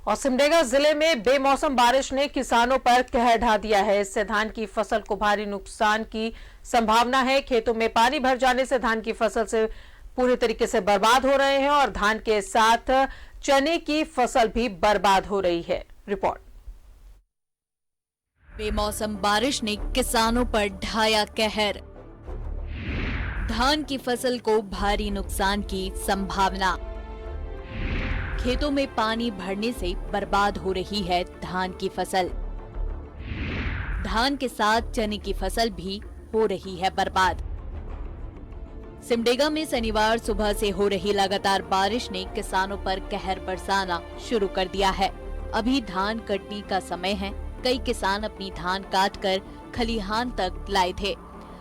और सिमडेगा जिले में बेमौसम बारिश ने किसानों पर कहर ढा दिया है। इससे धान की फसल को भारी नुकसान की संभावना है। खेतों में पानी भर जाने से धान की फसल से पूरी तरीके से बर्बाद हो रहे हैं और धान के साथ चने की फसल भी बर्बाद हो रही है। रिपोर्ट। बेमौसम बारिश ने किसानों पर ढाया कहर। धान की फसल को भारी नुकसान की संभावना। खेतों में पानी भरने से बर्बाद हो रही है धान की फसल। धान के साथ चने की फसल भी हो रही है बर्बाद। सिमडेगा में शनिवार सुबह से हो रही लगातार बारिश ने किसानों पर कहर बरसाना शुरू कर दिया है। अभी धान कटनी का समय है। कई किसान अपनी धान काटकर खलिहान तक लाए थे।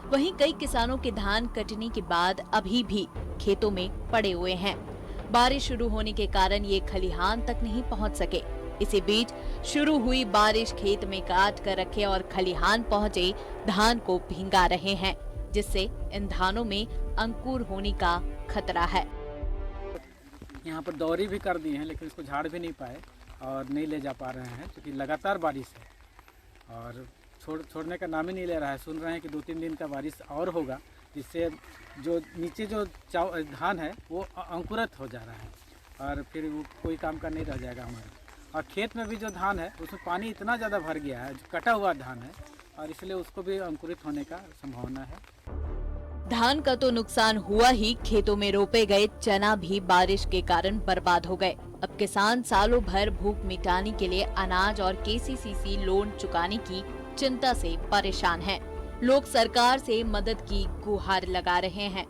वहीं कई किसानों के धान कटने के बाद अभी भी खेतों में पड़े हुए हैं। बारिश शुरू होने के कारण ये खलिहान तक नहीं पहुंच सके। इसी बीच शुरू हुई बारिश खेत में काट कर रखे और खलिहान पहुंचे धान को भींगा रहे हैं, जिससे इन धानों में अंकुर होने का खतरा है। यहाँ पर दौरी भी कर दिए हैं, लेकिन इसको झाड़ भी नहीं पाए और नहीं ले जा पा रहे हैं, क्योंकि लगातार बारिश है और छोड़ने का नाम ही नहीं ले रहा है। सुन रहे हैं कि 2-3 दिन का बारिश और होगा, जिससे जो नीचे जो धान है वो अंकुरित हो जा रहा है और फिर वो कोई काम का नहीं रह जाएगा हमारे। और खेत में भी जो धान है उसमें पानी इतना ज़्यादा भर गया है, जो कटा हुआ धान है, और इसलिए उसको भी अंकुरित होने का संभावना है। धान का तो नुकसान हुआ ही, खेतों में रोपे गए चना भी बारिश के कारण बर्बाद हो गए। अब किसान सालों भर भूख मिटाने के लिए अनाज और केसीसी लोन चुकाने की चिंता से परेशान हैं। लोग सरकार से मदद की गुहार लगा रहे हैं।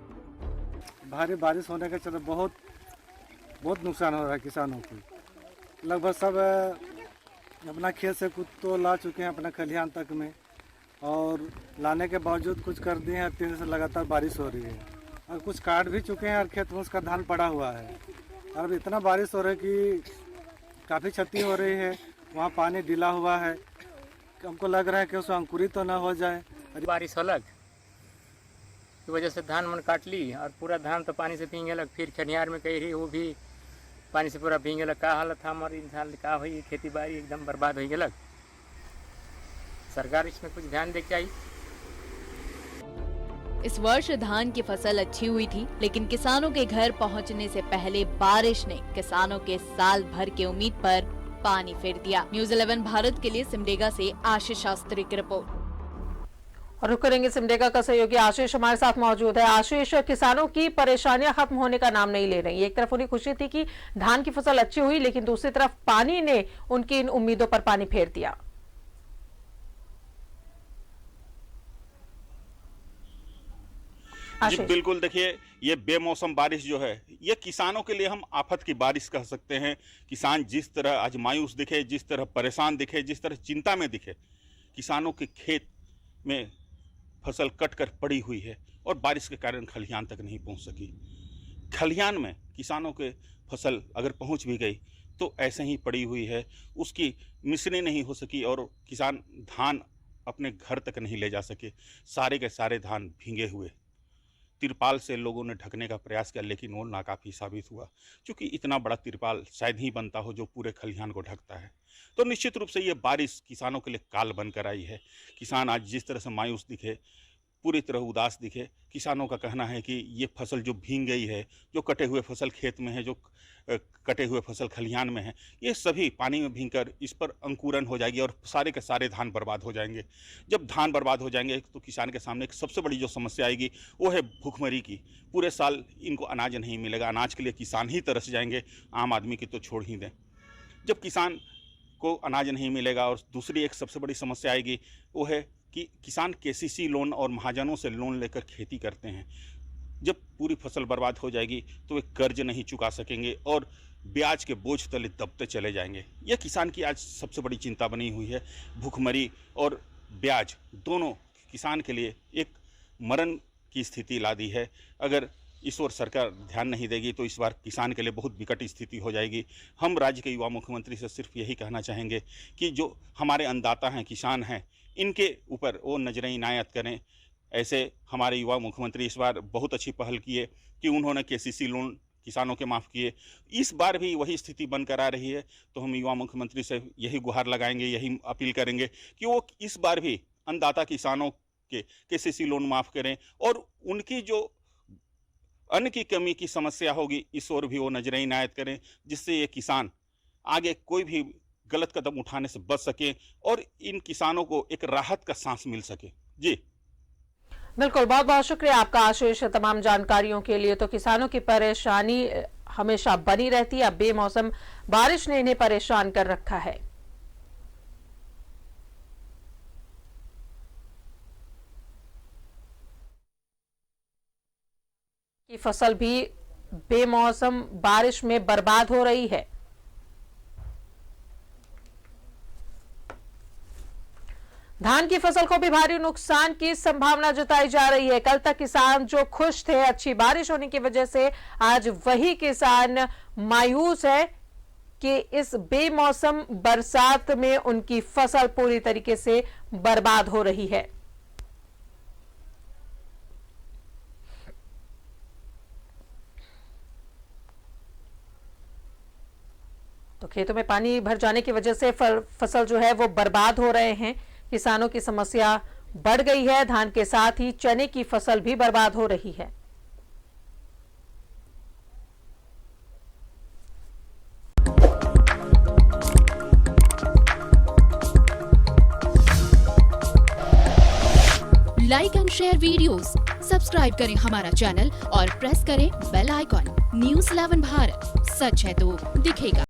भारी बारिश होने के चलते बहुत नुकसान हो रहा है किसानों को। लगभग सब अपना खेत से कुछ तो ला चुके हैं अपना खलिहान तक में, और लाने के बावजूद कुछ कर दिए हैं। 3 दिन से लगातार बारिश हो रही है और कुछ काट भी चुके हैं और खेत में उसका धान पड़ा हुआ है। और अब इतना बारिश हो रहा है कि काफ़ी क्षति हो रही है। वहाँ पानी ढीला हुआ है, हमको लग रहा है कि उसमें अंकुरित तो ना हो जाए। बारिश अलग की वजह से धान मन काट ली और पूरा धान तो पानी से भींगे लग। फिर खनियार में कही रही वो भी पानी से पूरा भींगे लग। का हालत था हमारी इंसान का हुई, खेती बाड़ी एकदम बर्बाद हो गई। सरकार इसमें कुछ ध्यान दे चाहिए। इस वर्ष धान की फसल अच्छी हुई थी, लेकिन किसानों के घर पहुंचने से पहले बारिश ने किसानों के साल भर की उम्मीद पर पानी फेर दिया। न्यूज़ 11 भारत के लिए सिमडेगा से आशीष शास्त्री की रिपोर्ट। और रुक करेंगे सिमडेगा का सहयोगी आशीष हमारे साथ मौजूद है। आशीष, किसानों की परेशानियां खत्म होने का नाम नहीं ले रही। एक तरफ उन्हें खुशी थी कि धान की फसल अच्छी हुई, लेकिन दूसरी तरफ पानी ने उनकी इन उम्मीदों पर पानी फेर दिया। जी बिल्कुल, देखिए ये बेमौसम बारिश जो है ये किसानों के लिए हम आफत की बारिश कह सकते हैं। किसान जिस तरह आज मायूस दिखे, जिस तरह परेशान दिखे, जिस तरह चिंता में दिखे, किसानों के खेत में फसल कट कर पड़ी हुई है और बारिश के कारण खलिहान तक नहीं पहुंच सकी। खलिहान में किसानों के फसल अगर पहुंच भी गई तो ऐसे ही पड़ी हुई है, उसकी मिश्रणी नहीं हो सकी और किसान धान अपने घर तक नहीं ले जा सके। सारे के सारे धान भींगे हुए। तिरपाल से लोगों ने ढकने का प्रयास किया, लेकिन वो नाकाफी साबित हुआ, क्योंकि इतना बड़ा तिरपाल शायद ही बनता हो जो पूरे खलिहान को ढकता है। तो निश्चित रूप से ये बारिश किसानों के लिए काल बनकर आई है। किसान आज जिस तरह से मायूस दिखे, पूरी तरह उदास दिखे, किसानों का कहना है कि ये फसल जो भीग गई है, जो कटे हुए फसल खेत में है, जो कटे हुए फसल खलिहान में है, ये सभी पानी में भीगकर इस पर अंकुरन हो जाएगी और सारे के सारे धान बर्बाद हो जाएंगे। जब धान बर्बाद हो जाएंगे तो किसान के सामने एक सबसे बड़ी जो समस्या आएगी वो है भूखमरी की। पूरे साल इनको अनाज नहीं मिलेगा, अनाज के लिए किसान ही तरस जाएंगे, आम आदमी की तो छोड़ ही दें। जब किसान को अनाज नहीं मिलेगा और दूसरी एक सबसे बड़ी समस्या आएगी वो है कि किसान केसीसी लोन और महाजनों से लोन लेकर खेती करते हैं। जब पूरी फसल बर्बाद हो जाएगी तो वे कर्ज नहीं चुका सकेंगे और ब्याज के बोझ तले दबते चले जाएंगे। यह किसान की आज सबसे बड़ी चिंता बनी हुई है। भूखमरी और ब्याज दोनों किसान के लिए एक मरण की स्थिति ला दी है। अगर इस ओर सरकार ध्यान नहीं देगी तो इस बार किसान के लिए बहुत विकट स्थिति हो जाएगी। हम राज्य के युवा मुख्यमंत्री से सिर्फ यही कहना चाहेंगे कि जो हमारे अन्नदाता हैं, किसान हैं, इनके ऊपर वो नजरें इनायत करें। ऐसे हमारे युवा मुख्यमंत्री इस बार बहुत अच्छी पहल की है कि उन्होंने केसीसी लोन किसानों के माफ़ किए। इस बार भी वही स्थिति बनकर आ रही है, तो हम युवा मुख्यमंत्री से यही गुहार लगाएंगे, यही अपील करेंगे कि वो इस बार भी अन्नदाता किसानों के केसीसी लोन माफ़ करें और उनकी जो अन्न की कमी की समस्या होगी इस ओर भी वो नजरें इनायत करें, जिससे ये किसान आगे कोई भी गलत कदम उठाने से बच सके और इन किसानों को एक राहत का सांस मिल सके। जी बिल्कुल, बहुत बहुत शुक्रिया आपका आशीष तमाम जानकारियों के लिए। तो किसानों की परेशानी हमेशा बनी रहती है, अब बेमौसम बारिश ने इन्हें परेशान कर रखा है। की फसल भी बेमौसम बारिश में बर्बाद हो रही है। धान की फसल को भी भारी नुकसान की संभावना जताई जा रही है। कल तक किसान जो खुश थे अच्छी बारिश होने की वजह से, आज वही किसान मायूस है कि इस बेमौसम बरसात में उनकी फसल पूरी तरीके से बर्बाद हो रही है। तो खेतों में पानी भर जाने की वजह से फसल जो है वो बर्बाद हो रहे हैं। किसानों की समस्या बढ़ गई है। धान के साथ ही चने की फसल भी बर्बाद हो रही है। Like and share videos, subscribe करें हमारा चैनल और प्रेस करें बेल आइकॉन। News 11 भारत, सच है तो दिखेगा।